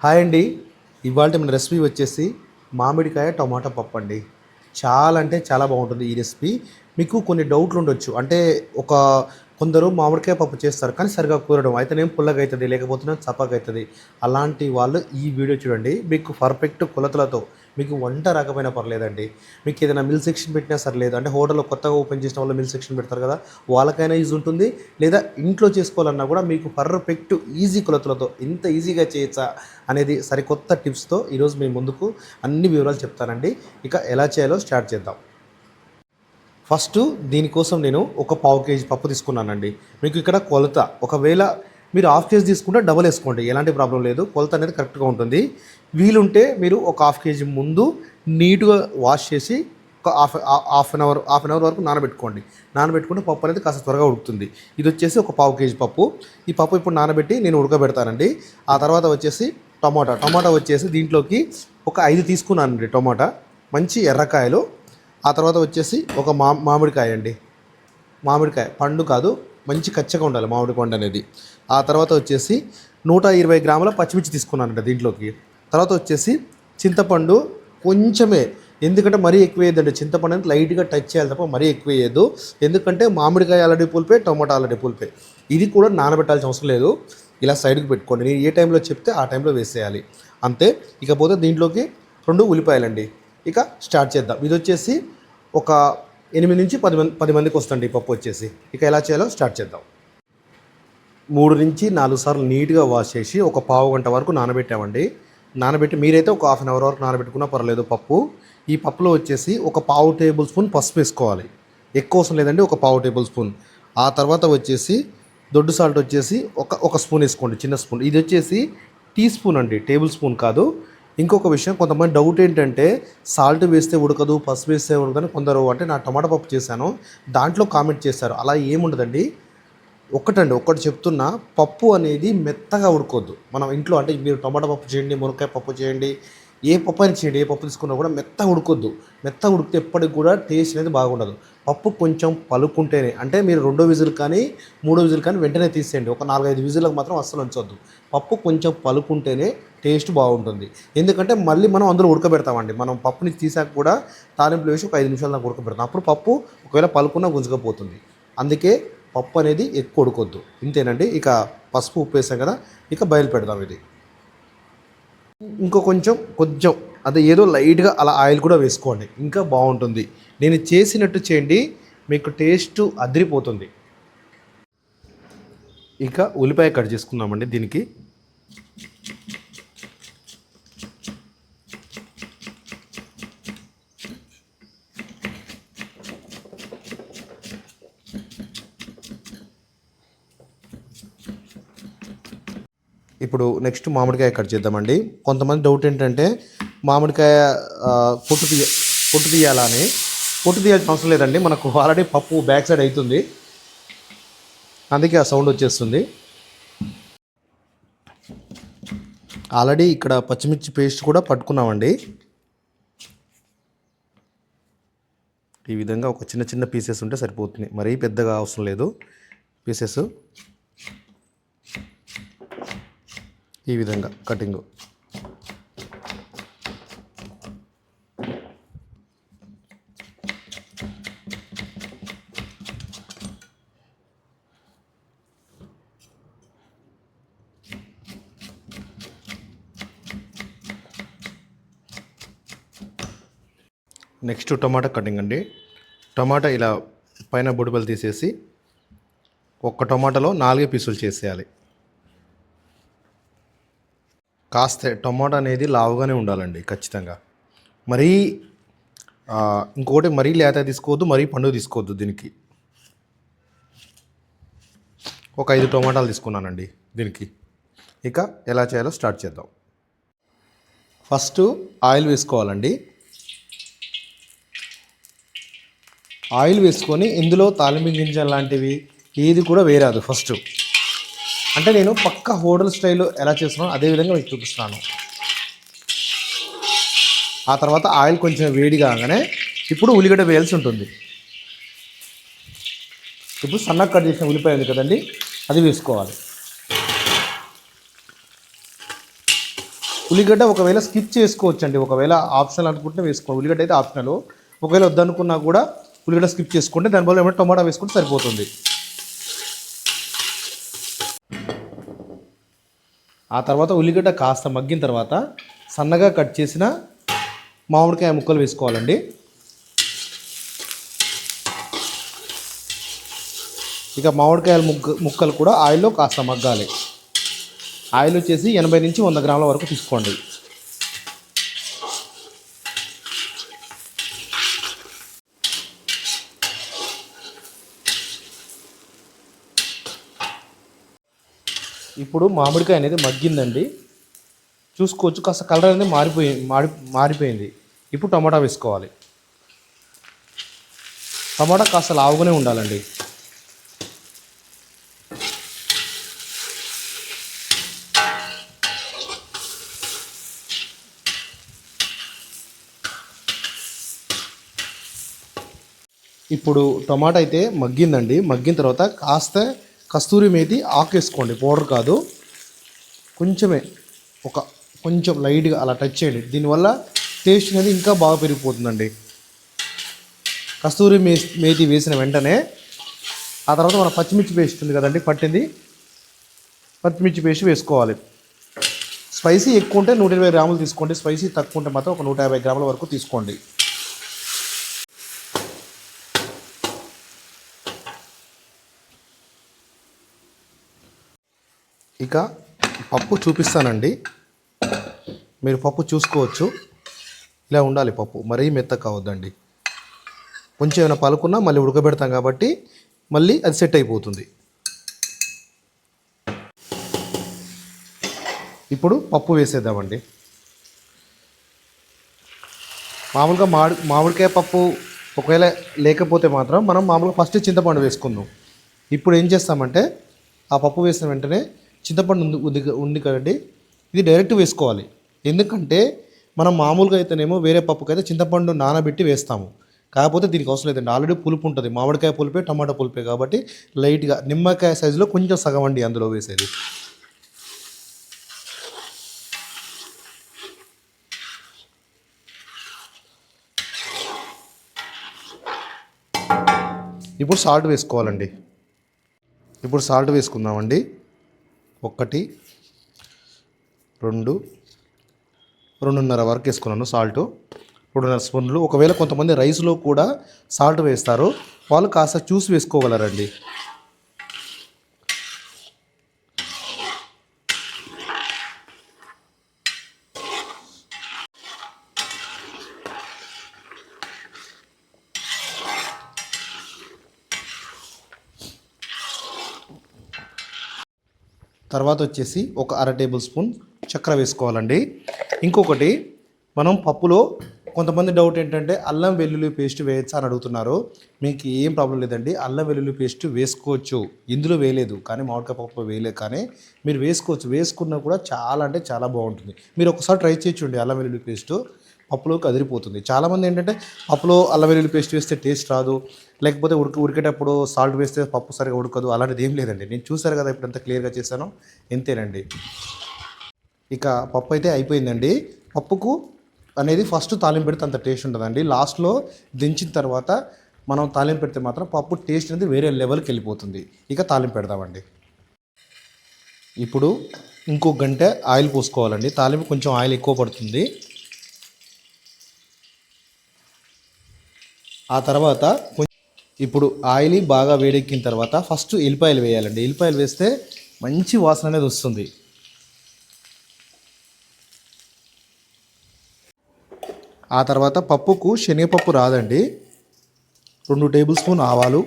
Hi అండి. ఇవాళ మన రెసిపీ వచ్చేసి మామిడికాయ టమాటా పప్పు అండి. చాలా అంటే చాలా బాగుంటుంది ఈ రెసిపీ. మీకు కొన్ని డౌట్లు ఉండొచ్చు. అంటే ఒక కొందరు మామిడికాయ పప్పు చేస్తారు కానీ సరిగ్గా కూరడం అయితేనేం పుల్లగా అవుతుంది, లేకపోతే చప్పగా అవుతుంది. అలాంటి వాళ్ళు ఈ వీడియో చూడండి. మీకు పర్ఫెక్ట్ కొలతలతో మీకు వంట రాకపోయినా పర్లేదండి. మీకు ఏదైనా మిల్ సెక్షన్ పెట్టినా సర్లేదు. అంటే హోటల్లో కొత్తగా ఓపెన్ చేసిన వాళ్ళు మిల్ సెక్షన్ పెడతారు కదా, వాళ్ళకైనా యూజ్ ఉంటుంది. లేదా ఇంట్లో చేసుకోవాలన్నా కూడా మీకు పర్ఫెక్ట్ ఈజీ కొలతలతో ఇంత ఈజీగా చేయొచ్చా అనేది సరికొత్త టిప్స్తో ఈరోజు మీ ముందుకు అన్ని వివరాలు చెప్తానండి. ఇక ఎలా చేయాలో స్టార్ట్ చేద్దాం. ఫస్ట్ దీనికోసం నేను ఒక పావు కేజీ పప్పు తీసుకున్నానండి. మీకు ఇక్కడ కొలత ఒకవేళ మీరు హాఫ్ కేజీ తీసుకుంటే డబల్ వేసుకోండి, ఎలాంటి ప్రాబ్లం లేదు. కొలత అనేది కరెక్ట్గా ఉంటుంది. వీలుంటే మీరు ఒక హాఫ్ కేజీ ముందు నీట్గా వాష్ చేసి ఒక హాఫ్ అన్ అవర్ వరకు నానబెట్టుకోండి. నానబెట్టుకుంటే పప్పు అనేది కాస్త త్వరగా ఉడుకుతుంది. ఇది వచ్చేసి ఒక పావు కేజీ పప్పు. ఈ పప్పు ఇప్పుడు నానబెట్టి నేను ఉడకబెడతానండి. ఆ తర్వాత వచ్చేసి టమాటా వచ్చేసి దీంట్లోకి ఒక 5 తీసుకున్నానండి. టమాటా మంచి ఎర్రకాయలు. ఆ తర్వాత వచ్చేసి ఒక మామిడికాయ అండి. మామిడికాయ పండు కాదు, మంచి కచ్చగా ఉండాలి మామిడి పండు అనేది. ఆ తర్వాత వచ్చేసి 120 గ్రాముల పచ్చిమిర్చి తీసుకున్నానండి దీంట్లోకి. తర్వాత వచ్చేసి చింతపండు కొంచెమే, ఎందుకంటే మరీ ఎక్కువ వేయద్దండి. చింతపండు అనేది లైట్గా టచ్ చేయాలి తప్ప మరీ ఎక్కువ వేయద్దు. ఎందుకంటే మామిడికాయ ఆల్రెడీ పులిపే, టమాటా ఆల్రెడీ పులిపే. ఇది కూడా నానబెట్టాల్సిన అవసరం లేదు. ఇలా సైడ్కి పెట్టుకోండి. నేను ఏ టైంలో చెప్తే ఆ టైంలో వేసేయాలి అంతే. ఇకపోతే దీంట్లోకి 2 ఉల్లిపాయలండి. ఇక స్టార్ట్ చేద్దాం. ఇది వచ్చేసి ఒక 8 నుంచి 10 మందికి వస్తుంది ఈ పప్పు వచ్చేసి. ఇక ఎలా చేయాలో స్టార్ట్ చేద్దాం. 3 నుంచి 4 సార్లు నీట్గా వాష్ చేసి ఒక పావు గంట వరకు నానబెట్టామండి. నానబెట్టి మీరైతే ఒక హాఫ్ అన్ అవర్ వరకు నానబెట్టుకున్నా పర్లేదు పప్పు. ఈ పప్పులో వచ్చేసి ఒక పావు టేబుల్ స్పూన్ పసుపు వేసుకోవాలి. ఎక్కువ అవసరం లేదండి, ఒక పావు టేబుల్ స్పూన్. ఆ తర్వాత వచ్చేసి దొడ్డు సాల్ట్ వచ్చేసి ఒక స్పూన్ వేసుకోండి, చిన్న స్పూన్. ఇది వచ్చేసి టీ స్పూన్ అండి, టేబుల్ స్పూన్ కాదు. ఇంకొక విషయం, కొంతమంది డౌట్ ఏంటంటే సాల్ట్ వేస్తే ఉడకదు, పసుపు వేస్తే ఉడకదని కొందరు అంటే నా టమాటా పప్పు చేశాను దాంట్లో కామెంట్ చేశారు. అలా ఏముండదండి. ఒకటి చెప్తున్నా, పప్పు అనేది మెత్తగా ఉడకొద్దు. మనం ఇంట్లో అంటే మీరు టమాటా పప్పు చేయండి, మునక్కాయ పప్పు చేయండి, ఏ పప్పు అయినా చేయండి, ఏ పప్పు తీసుకున్నా కూడా మెత్తగా ఉడకొద్దు. మెత్తగా ఉడికితే ఎప్పటికి కూడా టేస్ట్ అనేది బాగుండదు. పప్పు కొంచెం పలుకుంటేనే, అంటే మీరు 2 విజిల్ కానీ 3 విజిల్ కానీ వెంటనే తీసేయండి. ఒక 4-5 విజిల్లకు మాత్రం అస్సలు ఉంచొద్దు. పప్పు కొంచెం పలుకుంటేనే టేస్ట్ బాగుంటుంది. ఎందుకంటే మళ్ళీ మనం అందులో ఉడకబెడతామండి. మనం పప్పుని తీసాక కూడా తాలింపులు వేసి ఒక 5 నిమిషాలు దాకా ఉడకబెడతాం. అప్పుడు పప్పు ఒకవేళ పలుకున్నా గుంజుకపోతుంది. అందుకే పప్పు అనేది ఎక్కువ ఉడకొద్దు. ఇంతేనండి. ఇక పసుపు ఉప్పు వేసాం కదా, ఇక బయలు పెడదాం. ఇది ఇంకో కొంచెం అదే ఏదో లైట్గా అలా ఆయిల్ కూడా వేసుకోండి, ఇంకా బాగుంటుంది. నేను చేసినట్టు చేయండి, మీకు టేస్ట్ అదిరిపోతుంది. ఇక ఉల్లిపాయ కట్ చేసుకుందామండి దీనికి. ఇప్పుడు నెక్స్ట్ మామిడికాయ కట్ చేద్దామండి. కొంతమంది డౌట్ ఏంటంటే మామిడికాయ పొట్టు తీయాలని. పొట్టు తీయాల్సిన అవసరం లేదండి, మనకు ఆల్రెడీ పప్పు బ్యాక్ సైడ్ అవుతుంది, అందుకే ఆ సౌండ్ వచ్చేస్తుంది. ఆల్రెడీ ఇక్కడ పచ్చిమిర్చి పేస్ట్ కూడా పట్టుకున్నామండి. ఈ విధంగా ఒక చిన్న పీసెస్ ఉంటే సరిపోతుంది, మరీ పెద్దగా అవసరం లేదు పీసెస్. ఈ విధంగా కటింగ్. నెక్స్ట్ టమాటా కటింగ్ అండి. టమాటా ఇలా పైన బొడిపలు తీసేసి ఒక్క టమాటాలో 4 పీసులు చేసేయాలి. కాస్త టమాటా అనేది లావుగానే ఉండాలండి ఖచ్చితంగా. మరీ ఇంకొకటి మరీ లేత తీసుకోవద్దు, మరీ పండు తీసుకోవద్దు. దీనికి ఒక 5 టమాటాలు తీసుకున్నానండి దీనికి. ఇక ఎలా చేయాలో స్టార్ట్ చేద్దాం. ఫస్ట్ ఆయిల్ వేసుకోవాలండి. ఆయిల్ వేసుకొని ఇందులో తాలింపు గింజలు లాంటివి ఏది కూడా వేరాదు ఫస్ట్. అంటే నేను పక్క హోటల్ స్టైల్లో ఎలా చేస్తున్నానో అదేవిధంగా మీకు చూపిస్తున్నాను. ఆ తర్వాత ఆయిల్ కొంచెం వేడి కాగానే ఇప్పుడు ఉల్లిగడ్డ వేయాల్సి ఉంటుంది. ఇప్పుడు సన్నగా కట్ చేసిన ఉల్లిపాయ ఉంది కదండి, అది వేసుకోవాలి. ఉల్లిగడ్డ ఒకవేళ స్కిప్ చేసుకోవచ్చండి, ఒకవేళ ఆప్షనల్ అనుకుంటే వేసుకోండి. ఉల్లిగడ్డ అయితే ఆప్షనల్, ఒకవేళ వద్దనుకున్నా కూడా ఉల్లిగడ్డ స్కిప్ చేసుకుంటే దాని బదులు ఏమైనా టమాటా వేసుకుంటే సరిపోతుంది. ఆ తర్వాత ఉల్లిగడ్డ కాస్త మగ్గిన తర్వాత సన్నగా కట్ చేసిన మామిడికాయ ముక్కలు వేసుకోవాలండి. ఇక మామిడికాయల ముక్కలు కూడా ఆయిల్లో కాస్త మగ్గాలి. ఆయిల్ వచ్చేసి 80 నుంచి 100 గ్రాముల వరకు తీసుకోండి. ఇప్పుడు మామిడికాయ అనేది మగ్గిందండి, చూసుకోవచ్చు. కాస్త కలర్ అనేది మారిపోయింది. ఇప్పుడు టమాటా వేసుకోవాలి. టమాటా కాస్త లావుగానే ఉండాలండి. ఇప్పుడు టమాటా అయితే మగ్గిందండి. మగ్గిన తర్వాత కాస్త కస్తూరి మేతి ఆకు వేసుకోండి, పౌడర్ కాదు, కొంచెమే, కొంచెం లైట్గా అలా టచ్ చేయండి. దీనివల్ల టేస్ట్ అనేది ఇంకా బాగా పెరిగిపోతుందండి. కస్తూరి మేతి వేసిన వెంటనే ఆ తర్వాత మన పచ్చిమిర్చి పేస్ట్ ఉంది కదండి, పచ్చిమిర్చి పేస్ట్ వేసుకోవాలి. స్పైసీ ఎక్కువ ఉంటే 120 గ్రాములు తీసుకోండి, స్పైసీ తక్కువ ఉంటే మాత్రం ఒక 150 గ్రాముల వరకు తీసుకోండి. ఇక పప్పు చూపిస్తానండి, మీరు పప్పు చూసుకోవచ్చు. ఇలా ఉండాలి పప్పు, మరీ మెత్తగా కావద్దండి. కొంచెం ఏమైనా పలుకున్నా మళ్ళీ ఉడకబెడతాం కాబట్టి మళ్ళీ అది సెట్ అయిపోతుంది. ఇప్పుడు పప్పు వేసేద్దామండి. మామూలుగా మామిడికాయ పప్పు ఒకవేళ లేకపోతే మాత్రం మనం మామూలుగా ఫస్ట్ చింతపండు వేసుకుందాం. ఇప్పుడు ఏం చేస్తామంటే ఆ పప్పు వేసిన వెంటనే చింతపండు ఉంది కదండి, ఇది డైరెక్ట్ వేసుకోవాలి. ఎందుకంటే మనం మామూలుగా అయితేనేమో వేరే పప్పుకైతే చింతపండు నానబెట్టి వేస్తాము, కాకపోతే దీనికి అవసరం లేదండి. ఆల్రెడీ పులుపు ఉంటుంది, మామిడికాయ పులిపే టమాటా పులిపే కాబట్టి లైట్గా నిమ్మకాయ సైజులో కొంచెం సగం అండి అందులో వేసేది. ఇప్పుడు సాల్ట్ వేసుకోవాలండి. ఇప్పుడు సాల్ట్ వేసుకుందామండి. 1, 2, 2.5 వరకు వేసుకున్నాను సాల్ట్, 2.5 స్పూన్లు. ఒకవేళ కొంతమంది రైస్లో కూడా సాల్ట్ వేస్తారు, వాళ్ళు కాస్త చూసి వేసుకోగలరండి. తర్వాత వచ్చేసి ఒక 1/2 టేబుల్ స్పూన్ చక్కెర వేసుకోవాలండి. ఇంకొకటి, మనం పప్పులో కొంతమంది డౌట్ ఏంటంటే అల్లం వెల్లుల్లి పేస్ట్ వేయచ్చా అని అడుగుతున్నారు. మీకు ఏం ప్రాబ్లం లేదండి, అల్లం వెల్లుల్లి పేస్ట్ వేసుకోవచ్చు. ఇందులో వేయలేదు కానీ, మామిడికాయ పప్పు వేయలేదు కానీ మీరు వేసుకోవచ్చు. వేసుకున్నా కూడా చాలా అంటే చాలా బాగుంటుంది. మీరు ఒకసారి ట్రై చేయొచ్చండి. అల్లం వెల్లుల్లి పేస్ట్ పప్పులోకి అదిరిపోతుంది. చాలామంది ఏంటంటే పప్పులో అల్లం వెల్లుల్లి పేస్ట్ వేస్తే టేస్ట్ రాదు, లేకపోతే ఉడికేటప్పుడు సాల్ట్ వేస్తే పప్పు సరిగా ఉడకదు, అలాంటిది ఏం లేదండి. నేను చూసారు కదా ఇప్పుడు ఎంత క్లియర్గా చేశానో, ఎంతేనండి. ఇక పప్పు అయితే అయిపోయిందండి. పప్పుకు అనేది ఫస్ట్ తాలింపు పెడితే అంత టేస్ట్ ఉంటుందండి. లాస్ట్లో దించిన తర్వాత మనం తాలింపు పెడితే మాత్రం పప్పు టేస్ట్ అనేది వేరే లెవెల్కి వెళ్ళిపోతుంది. ఇక తాలింపు పెడదామండి. ఇప్పుడు ఇంకో గంట ఆయిల్ పోసుకోవాలండి. తాలింపు కొంచెం ఆయిల్ ఎక్కువ పడుతుంది. ఆ తర్వాత ఇప్పుడు ఆయిల్ బాగా వేడెక్కిన తర్వాత ఫస్ట్ ఎల్లిపాయలు వేయాలండి. ఎల్లిపాయలు వేస్తే మంచి వాసన అనేది వస్తుంది. ఆ తర్వాత పప్పుకు శనగపప్పు రాదండి, 2 టేబుల్ స్పూన్ ఆవాలు,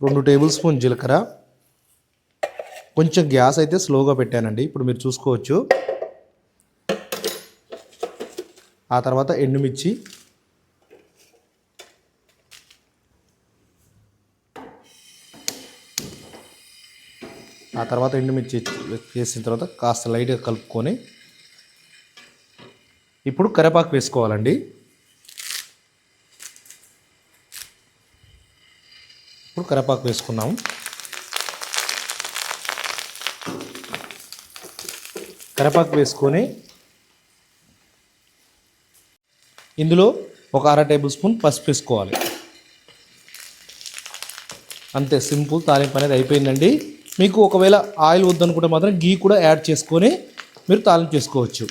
2 టేబుల్ స్పూన్ జీలకర్ర. కొంచెం గ్యాస్ అయితే స్లోగా పెట్టానండి, ఇప్పుడు మీరు చూసుకోవచ్చు. ఆ తర్వాత ఎండుమిర్చి, ఆ తర్వాత ఎండుమిర్చి వేసిన తర్వాత కాస్త లైట్గా కలుపుకొని ఇప్పుడు కరివేపాకు వేసుకోవాలండి. ఇప్పుడు కరివేపాకు వేసుకున్నాము. కరివేపాకు వేసుకొని ఇందులో ఒక 1/2 టేబుల్ స్పూన్ పసుపు వేసుకోవాలి. అంతే, సింపుల్ తాలింపు అనేది అయిపోయిందండి. మీకు ఒకవేళ ఆయిల్ వద్దనుకుంటే మాత్రం గీ కూడా యాడ్ చేసుకొని మీరు తాలింపు చేసుకోవచ్చు.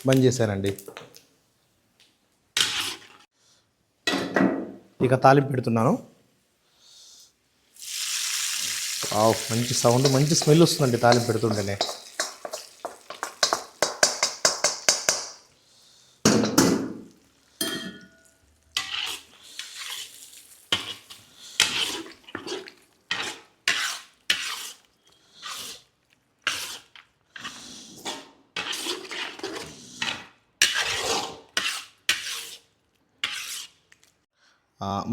బంద్ చేశానండి. ఇక తాలింపు పెడుతున్నాను. మంచి సౌండ్, మంచి స్మెల్ వస్తుందండి తాలింపు పెడుతుంటేనే.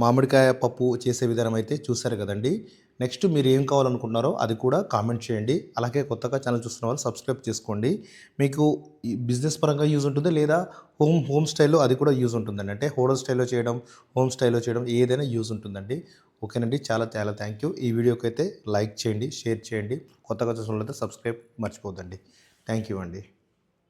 మామిడికాయ పప్పు చేసే విధానం అయితే చూశారు కదండి. నెక్స్ట్ మీరు ఏం కావాలనుకుంటున్నారో అది కూడా కామెంట్ చేయండి. అలాగే కొత్తగా ఛానల్ చూస్తున్న వాళ్ళు సబ్స్క్రైబ్ చేసుకోండి. మీకు ఈ బిజినెస్ పరంగా యూజ్ ఉంటుంది, లేదా హోమ్ స్టైల్లో అది కూడా యూజ్ ఉంటుందండి. అంటే హోటల్ స్టైల్లో చేయడం, హోమ్ స్టైల్లో చేయడం ఏదైనా యూజ్ ఉంటుందండి. ఓకేనండి, చాలా చాలా థ్యాంక్ యూ. ఈ వీడియోకి అయితే లైక్ చేయండి, షేర్ చేయండి. కొత్తగా చూసిన వాళ్ళైతే సబ్స్క్రైబ్ మర్చిపోద్దండి. థ్యాంక్ యూ అండి.